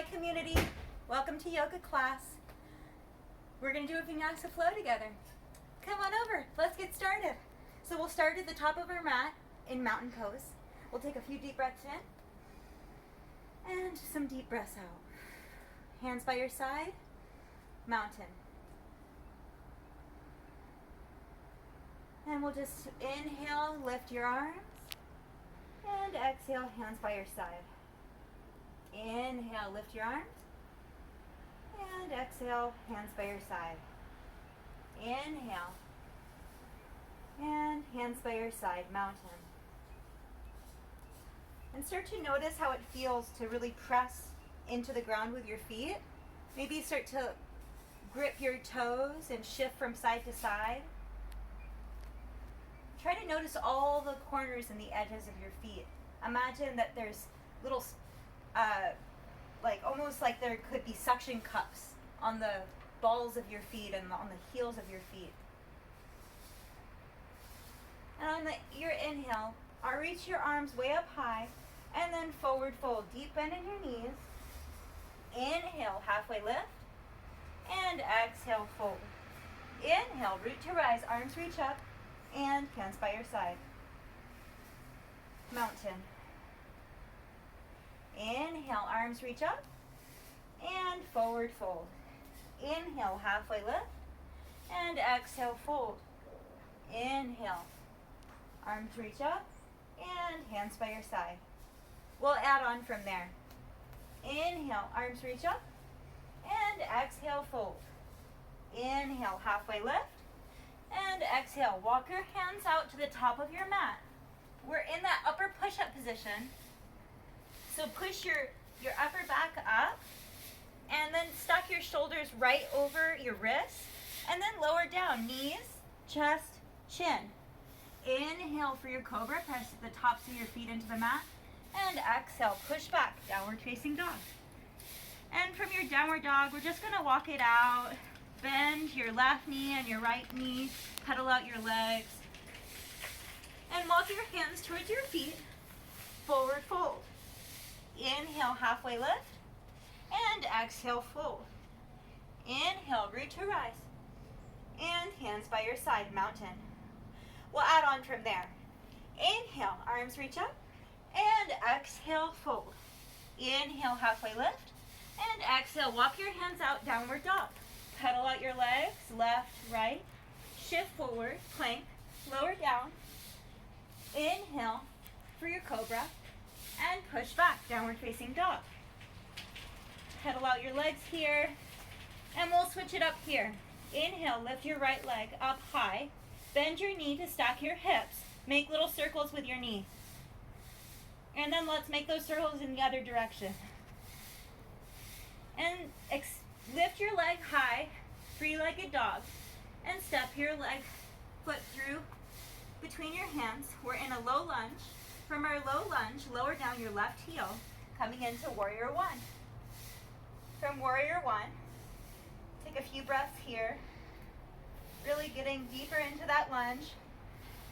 Hi community, welcome to yoga class. We're going to do a vinyasa flow together. Come on over, let's get started. So we'll start at the top of our mat in mountain pose. We'll take a few deep breaths in and some deep breaths out. Hands by your side, mountain. And we'll just inhale, lift your arms, and exhale, hands by your side. Inhale, lift your arms, and exhale, hands by your side. Inhale, and hands by your side, mountain. And start to notice how it feels to really press into the ground with your feet. Maybe start to grip your toes and shift from side to side. Try to notice all the corners and the edges of your feet. Imagine that there's little almost like there could be suction cups on the balls of your feet and on the heels of your feet. And on your inhale, reach your arms way up high and then forward fold. Deep bend in your knees. Inhale, halfway lift. And exhale, fold. Inhale, root to rise, arms reach up and hands by your side. Mountain. Inhale, arms reach up and forward fold. Inhale, halfway lift and exhale, fold. Inhale, arms reach up and hands by your side. We'll add on from there. Inhale, arms reach up and exhale, fold. Inhale, halfway lift and exhale. Walk your hands out to the top of your mat. We're in that upper push-up position. So push your upper back up and then stack your shoulders right over your wrists and then lower down, knees, chest, chin. Inhale for your cobra, press the tops of your feet into the mat and exhale, push back, downward facing dog. And from your downward dog, we're just gonna walk it out. Bend your left knee and your right knee, pedal out your legs. And walk your hands towards your feet, forward fold. Inhale, halfway lift, and exhale, fold. Inhale, root to rise, and hands by your side, mountain. We'll add on from there. Inhale, arms reach up, and exhale, fold. Inhale, halfway lift, and exhale, walk your hands out, downward dog. Pedal out your legs, left, right, shift forward, plank, lower down. Inhale for your cobra. And push back, downward facing dog. Pedal out your legs here. And we'll switch it up here. Inhale, lift your right leg up high. Bend your knee to stack your hips. Make little circles with your knee. And then let's make those circles in the other direction. And lift your leg high, three-legged dog. And step your foot through between your hands. We're in a low lunge. From our low lunge, lower down your left heel, coming into Warrior One. From Warrior One, take a few breaths here, really getting deeper into that lunge,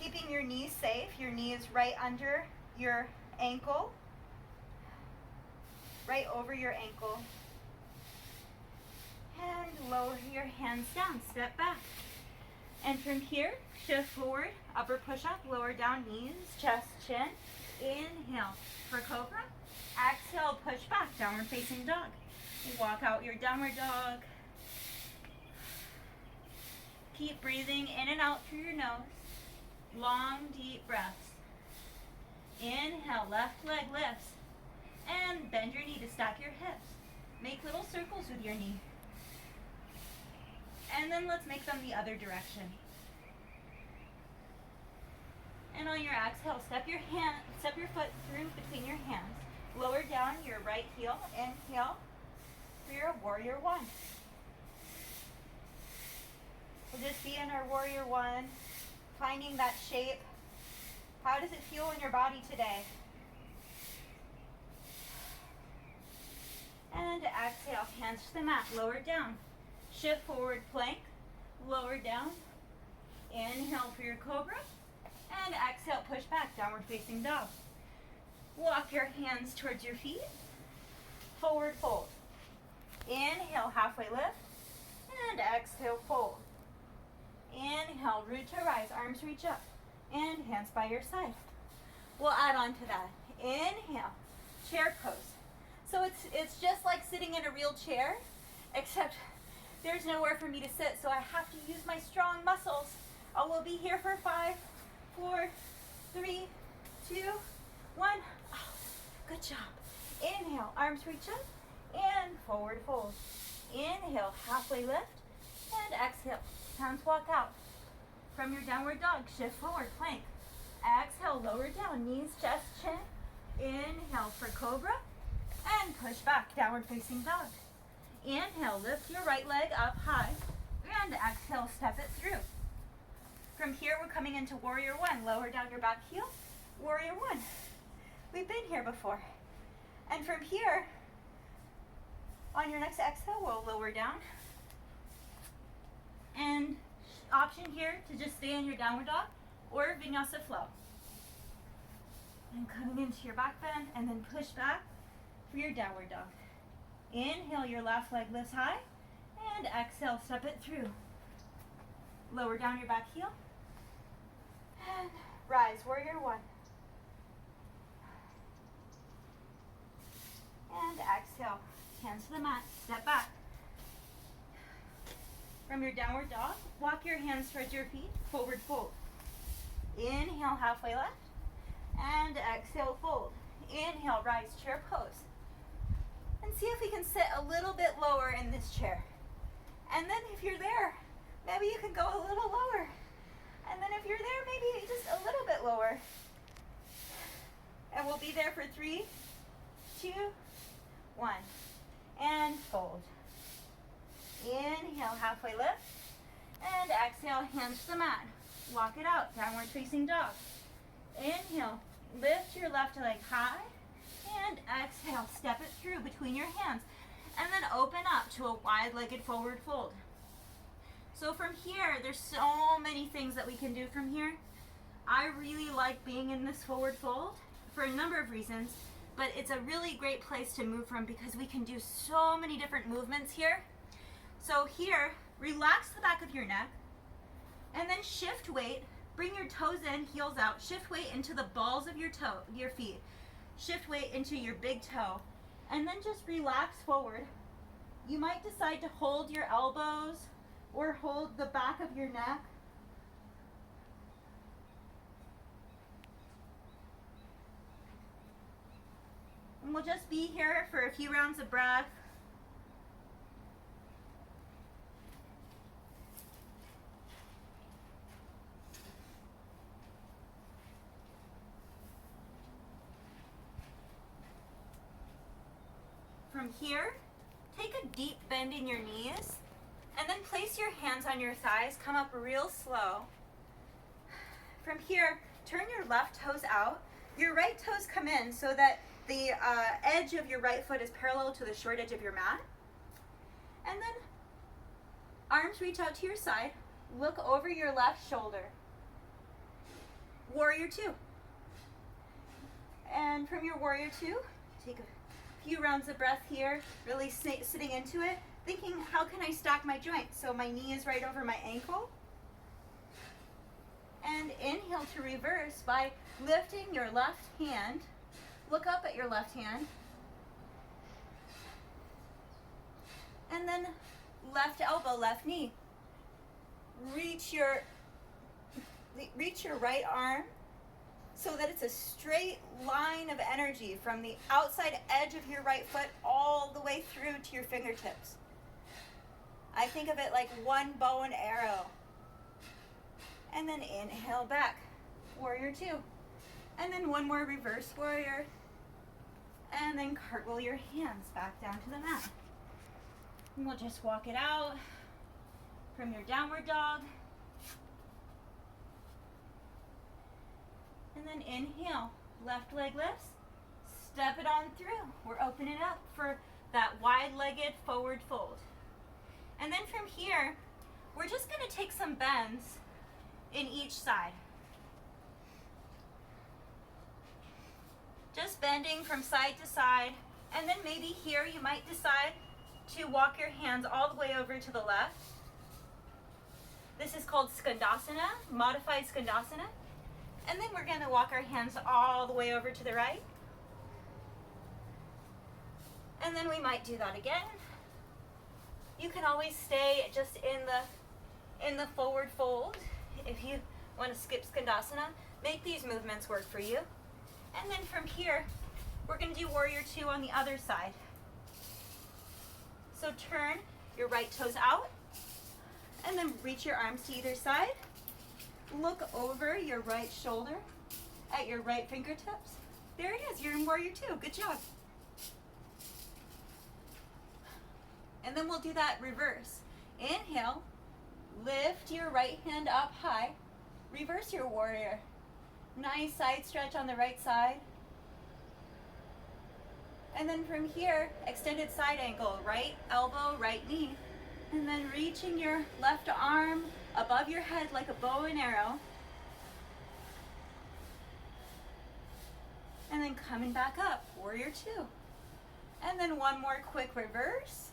keeping your knees safe. Your knee is right under your ankle, right over your ankle. And lower your hands down, step back. And from here, shift forward, upper push-up, lower down, knees, chest, chin. Inhale for cobra. Exhale, push back, downward facing dog. Walk out your downward dog. Keep breathing in and out through your nose. Long, deep breaths. Inhale, left leg lifts. And bend your knee to stack your hips. Make little circles with your knee. And then let's make them the other direction. And on your exhale, step your foot through between your hands. Lower down your right heel. Inhale for your Warrior One. We'll just be in our Warrior One, finding that shape. How does it feel in your body today? And exhale, hands to the mat, lower down. Shift forward, plank, lower down. Inhale for your cobra. And exhale, push back, downward facing dog. Walk your hands towards your feet. Forward fold. halfway lift. And exhale, fold. Inhale, root to rise, arms reach up. And hands by your side. We'll add on to that. Inhale, chair pose. So it's just like sitting in a real chair, except there's nowhere for me to sit, so I have to use my strong muscles. I will be here for 5, 4, 3, 2, 1. Oh, good job. Inhale, arms reach up, and forward fold. Inhale, halfway lift, and exhale, hands walk out. From your downward dog, shift forward, plank. Exhale, lower down, knees, chest, chin. Inhale for cobra, and push back, downward facing dog. Inhale, lift your right leg up high, and exhale, step it through. From here, we're coming into warrior one. Lower down your back heel, warrior one. We've been here before. And from here, on your next exhale, we'll lower down. And option here to just stay in your downward dog or vinyasa flow. And coming into your back bend, and then push back for your downward dog. Inhale, your left leg lifts high, and exhale, step it through. Lower down your back heel, and rise, warrior one. And exhale, hands to the mat, step back. From your downward dog, walk your hands towards your feet, forward fold. Inhale, halfway left, and exhale, fold. Inhale, rise, chair pose. And see if we can sit a little bit lower in this chair. And then if you're there, maybe you can go a little lower. And then if you're there, maybe just a little bit lower. And we'll be there for 3, 2, 1. And fold. Inhale, halfway lift. And exhale, hands to the mat. Walk it out, downward facing dog. Inhale, lift your left leg high. And exhale, step it through between your hands. And then open up to a wide-legged forward fold. So from here, there's so many things that we can do from here. I really like being in this forward fold for a number of reasons, but it's a really great place to move from because we can do so many different movements here. So here, relax the back of your neck, and then shift weight, bring your toes in, heels out, shift weight into the balls of your feet. Shift weight into your big toe, and then just relax forward. You might decide to hold your elbows or hold the back of your neck. And we'll just be here for a few rounds of breath. From here, take a deep bend in your knees, and then place your hands on your thighs, come up real slow. From here, turn your left toes out. Your right toes come in so that the edge of your right foot is parallel to the short edge of your mat. And then arms reach out to your side, look over your left shoulder. Warrior two. And from your warrior two, take a few rounds of breath here, really sitting into it, thinking, how can I stack my joints? So my knee is right over my ankle. And inhale to reverse by lifting your left hand. Look up at your left hand. And then left elbow, left knee. Reach your right arm so that it's a straight line of energy from the outside edge of your right foot all the way through to your fingertips. I think of it like one bow and arrow. And then inhale back, warrior two. And then one more reverse warrior. And then cartwheel your hands back down to the mat. And we'll just walk it out from your downward dog. And then inhale, left leg lifts, step it on through. We're opening up for that wide-legged forward fold. And then from here, we're just gonna take some bends in each side. Just bending from side to side. And then maybe here you might decide to walk your hands all the way over to the left. This is called Skandasana, modified Skandasana. And then we're going to walk our hands all the way over to the right. And then we might do that again. You can always stay just in the forward fold. If you want to skip Skandasana, make these movements work for you. And then from here, we're going to do Warrior Two on the other side. So turn your right toes out, and then reach your arms to either side. Look over your right shoulder at your right fingertips. There it is, you're in Warrior Two, good job. And then we'll do that reverse. Inhale, lift your right hand up high, reverse your warrior. Nice side stretch on the right side. And then from here, extended side angle, right elbow, right knee. And then reaching your left arm above your head like a bow and arrow. And then coming back up, Warrior Two. And then one more quick reverse.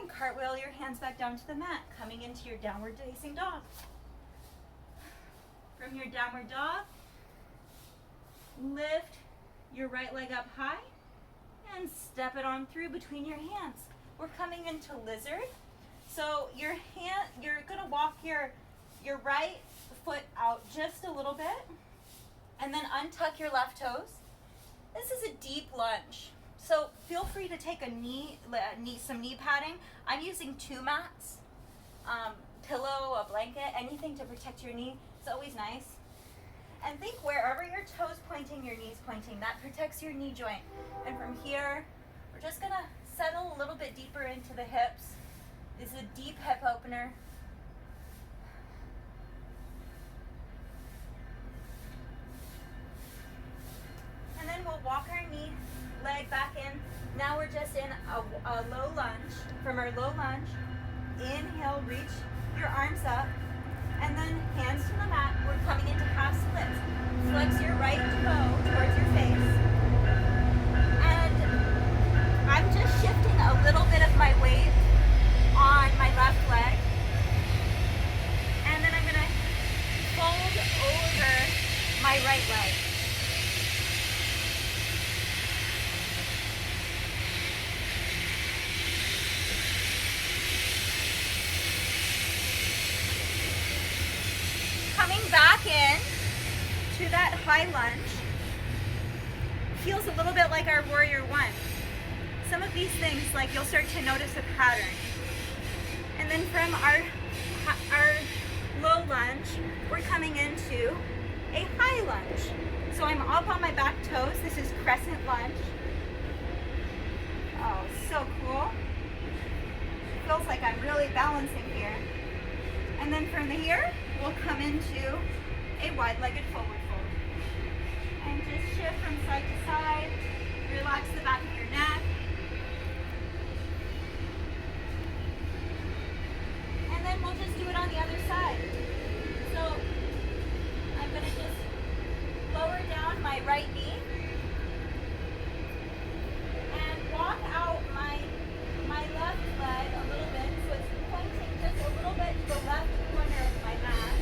And cartwheel your hands back down to the mat, coming into your downward facing dog. From your downward dog, lift your right leg up high and step it on through between your hands. We're coming into lizard. So you're gonna walk your right foot out just a little bit and then untuck your left toes. This is a deep lunge. So feel free to take some knee padding. I'm using 2 mats, pillow, a blanket, anything to protect your knee. It's always nice. And think wherever your toes pointing, your knees pointing, that protects your knee joint. And from here, we're just gonna settle a little bit deeper into the hips. This is a deep hip opener. And then we'll walk our leg back in. Now we're just in a low lunge. From our low lunge, inhale, reach your arms up, and then hands to the mat. We're coming into half splits. Flex your right toe towards your face. And I'm just shifting a little bit of my weight on my left leg. And then I'm gonna fold over my right leg. Coming back in to that high lunge feels a little bit like our Warrior One. Some of these things, like you'll start to notice a pattern. And then from our low lunge, we're coming into a high lunge. So I'm up on my back toes. This is crescent lunge. Oh, so cool. Feels like I'm really balancing here. And then from here, we'll come into a wide-legged forward fold. And just shift from side to side. Relax the back of your neck. And then we'll just do it on the other side. So I'm going to just lower down my right knee and walk out my left leg a little bit, so it's pointing just a little bit to the left corner of my mat.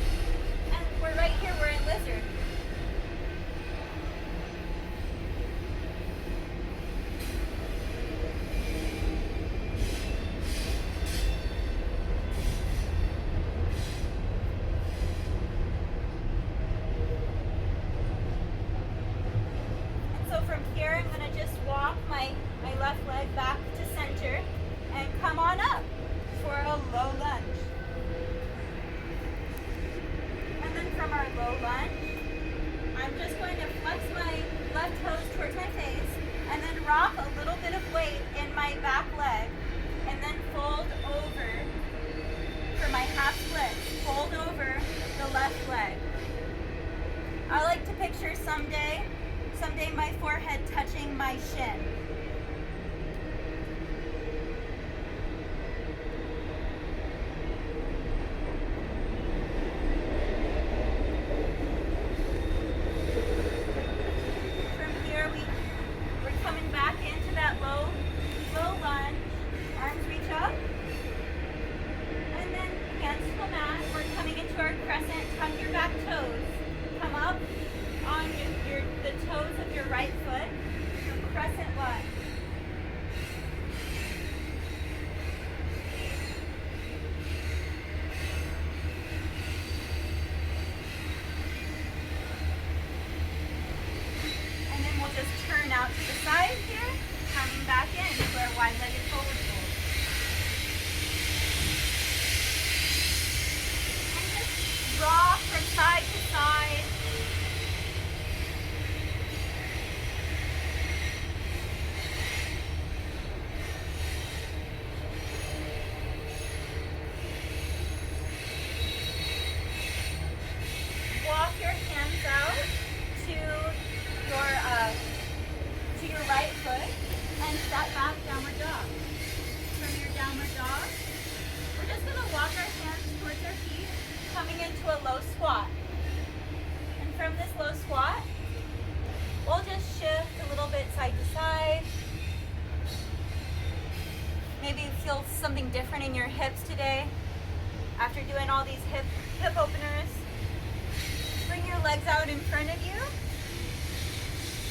And we're right here, we're in lizard. And so from here, I'm going to just walk my left leg back to center and come on up for a low lunge. And then from our low lunge, I'm just going to flex my left toes towards my face and then rock a little bit of weight in my back leg and then fold over for my half split. Fold over the left leg. I like to picture someday my forehead touching my shin. We're coming back into that low lunge. maybe feel something different in your hips today after doing all these hip openers. Bring your legs out in front of you.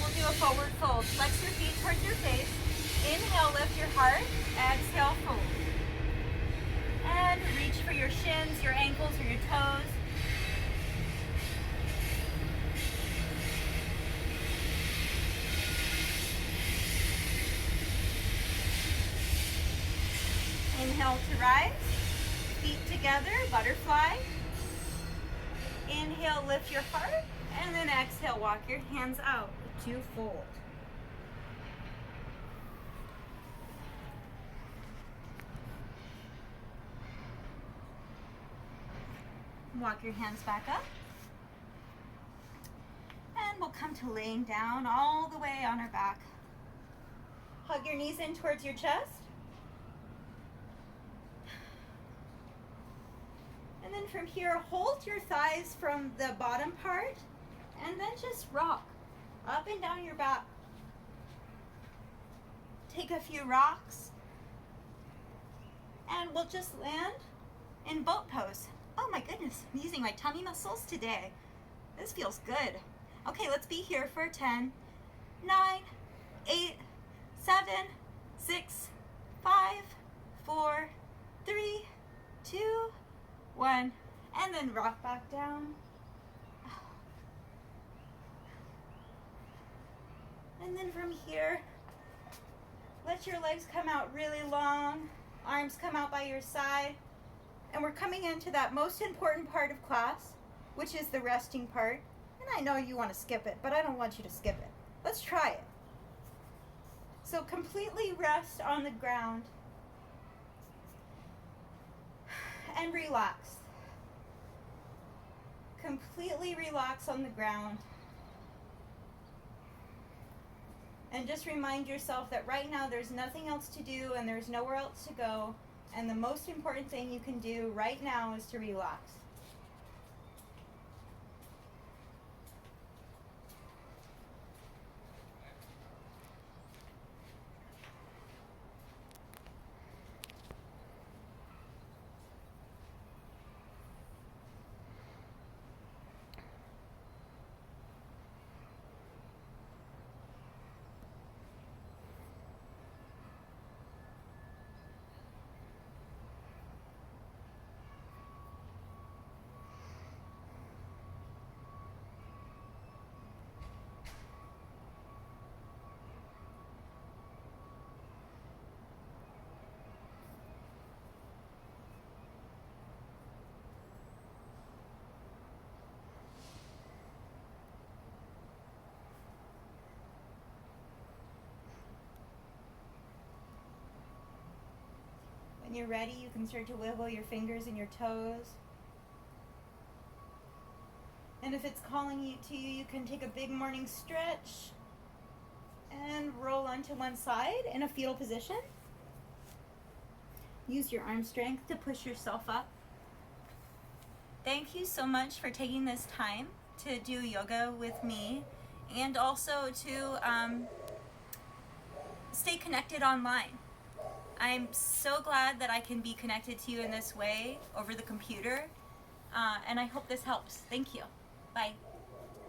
We'll do a forward fold. Flex your feet towards your face. Inhale, lift your heart. Exhale, fold. And reach for your shins, your ankles, or your toes. Inhale to rise. Feet together, butterfly. Inhale, lift your heart. And then exhale, walk your hands out to fold. Walk your hands back up. And we'll come to laying down all the way on our back. Hug your knees in towards your chest. And then from here, hold your thighs from the bottom part and then just rock up and down your back. Take a few rocks and we'll just land in boat pose. Oh my goodness, I'm using my tummy muscles today. This feels good. Okay, let's be here for 10, 9, 8, 7, 6, 5, 4, 3, 2, 1, and then rock back down. And then from here, let your legs come out really long, arms come out by your side, and we're coming into that most important part of class, which is the resting part. And I know you want to skip it, but I don't want you to skip it. Let's try it. So completely rest on the ground and relax. Completely relax on the ground. And just remind yourself that right now there's nothing else to do and there's nowhere else to go. And the most important thing you can do right now is to relax. When you're ready, you can start to wiggle your fingers and your toes. And if it's calling you to you, you can take a big morning stretch and roll onto one side in a fetal position. Use your arm strength to push yourself up. Thank you so much for taking this time to do yoga with me and also to stay connected online. I'm so glad that I can be connected to you in this way over the computer, and I hope this helps. Thank you. Bye.